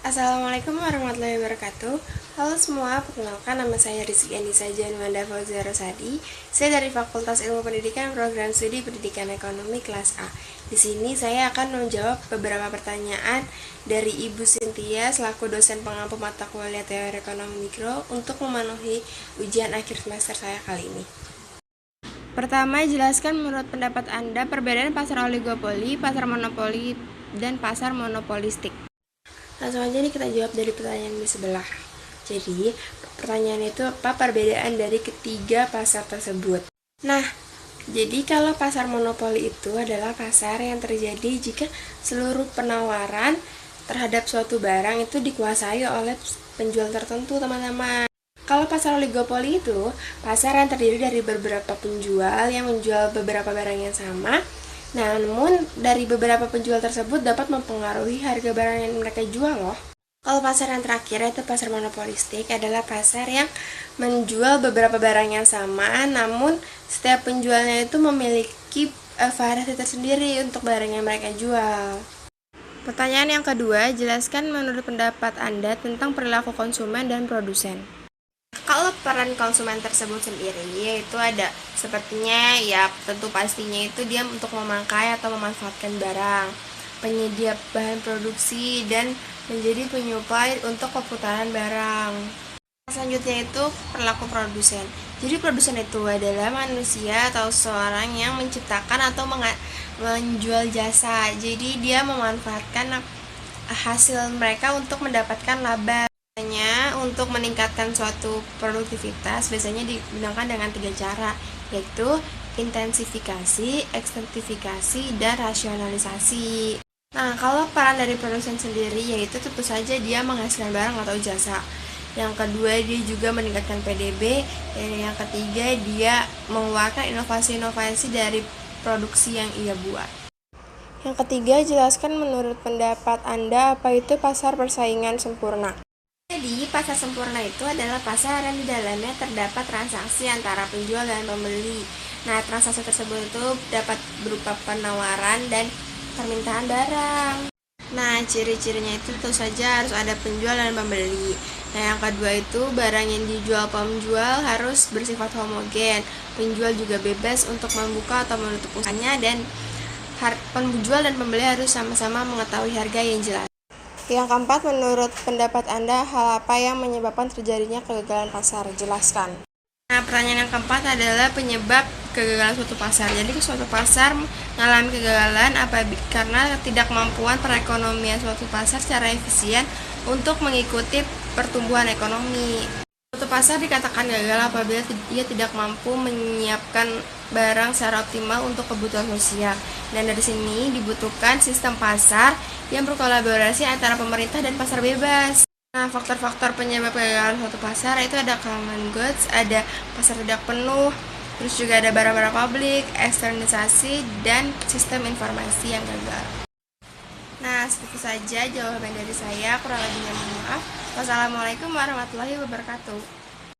Assalamualaikum warahmatullahi wabarakatuh. Halo semua, perkenalkan nama saya Rizky Anissa Januanda Fauzia Rosadi. Saya dari Fakultas Ilmu Pendidikan Program Studi Pendidikan Ekonomi kelas A. Di sini saya akan menjawab beberapa pertanyaan dari Ibu Cynthia selaku dosen pengampu mata kuliah Teori Ekonomi Mikro untuk memenuhi ujian akhir semester saya kali ini. Pertama, jelaskan menurut pendapat Anda perbedaan pasar oligopoli, pasar monopoli, dan pasar monopolistik. Langsung aja nih kita jawab dari pertanyaan di sebelah. Jadi, pertanyaan itu apa perbedaan dari ketiga pasar tersebut? Nah, jadi kalau pasar monopoli itu adalah pasar yang terjadi jika seluruh penawaran terhadap suatu barang itu dikuasai oleh penjual tertentu, teman-teman. Kalau pasar oligopoli itu pasar yang terdiri dari beberapa penjual yang menjual beberapa barang yang sama. Namun, dari beberapa penjual tersebut dapat mempengaruhi harga barang yang mereka jual loh. Kalau pasar yang terakhir yaitu pasar monopolistik adalah pasar yang menjual beberapa barang yang sama, namun setiap penjualnya itu memiliki variasi tersendiri untuk barang yang mereka jual. Pertanyaan yang kedua, jelaskan menurut pendapat Anda tentang perilaku konsumen dan produsen. Kalau peran konsumen tersebut sendiri yaitu ada sepertinya ya tentu pastinya itu dia untuk memakai atau memanfaatkan barang, penyedia bahan produksi, dan menjadi penyuplai untuk perputaran barang. Selanjutnya itu perilaku produsen. Jadi produsen itu adalah manusia atau seorang yang menciptakan atau menjual jasa. Jadi dia memanfaatkan hasil mereka untuk mendapatkan laba. Untuk meningkatkan suatu produktivitas biasanya digunakan dengan 3 cara, yaitu intensifikasi, ekstensifikasi, dan rasionalisasi. Nah, kalau peran dari produsen sendiri yaitu tentu saja dia menghasilkan barang atau jasa. Yang kedua, dia juga meningkatkan PDB, dan yang ketiga, dia mengeluarkan inovasi-inovasi dari produksi yang ia buat. Yang ketiga, jelaskan menurut pendapat Anda apa itu pasar persaingan sempurna. Jadi, pasar sempurna itu adalah pasar yang di dalamnya terdapat transaksi antara penjual dan pembeli. Nah, transaksi tersebut itu dapat berupa penawaran dan permintaan barang. Nah, ciri-cirinya itu tentu saja harus ada penjual dan pembeli. Nah, yang kedua itu barang yang dijual penjual harus bersifat homogen. Penjual juga bebas untuk membuka atau menutup usahanya, dan penjual dan pembeli harus sama-sama mengetahui harga yang jelas. Yang keempat, menurut pendapat Anda, hal apa yang menyebabkan terjadinya kegagalan pasar? Jelaskan. Nah, pertanyaan yang keempat adalah penyebab kegagalan suatu pasar. Jadi, suatu pasar mengalami kegagalan karena ketidakmampuan perekonomian suatu pasar secara efisien untuk mengikuti pertumbuhan ekonomi. Suatu pasar dikatakan gagal apabila ia tidak mampu menyiapkan barang secara optimal untuk kebutuhan sosial. Dan dari sini dibutuhkan sistem pasar yang berkolaborasi antara pemerintah dan pasar bebas. Nah, faktor-faktor penyebab kegagalan suatu pasar itu ada common goods, ada pasar tidak penuh, terus juga ada barang-barang publik, eksternalisasi, dan sistem informasi yang gagal. Nah, seperti saja jawaban dari saya, kurang lebihnya mohon maaf. Wassalamualaikum warahmatullahi wabarakatuh.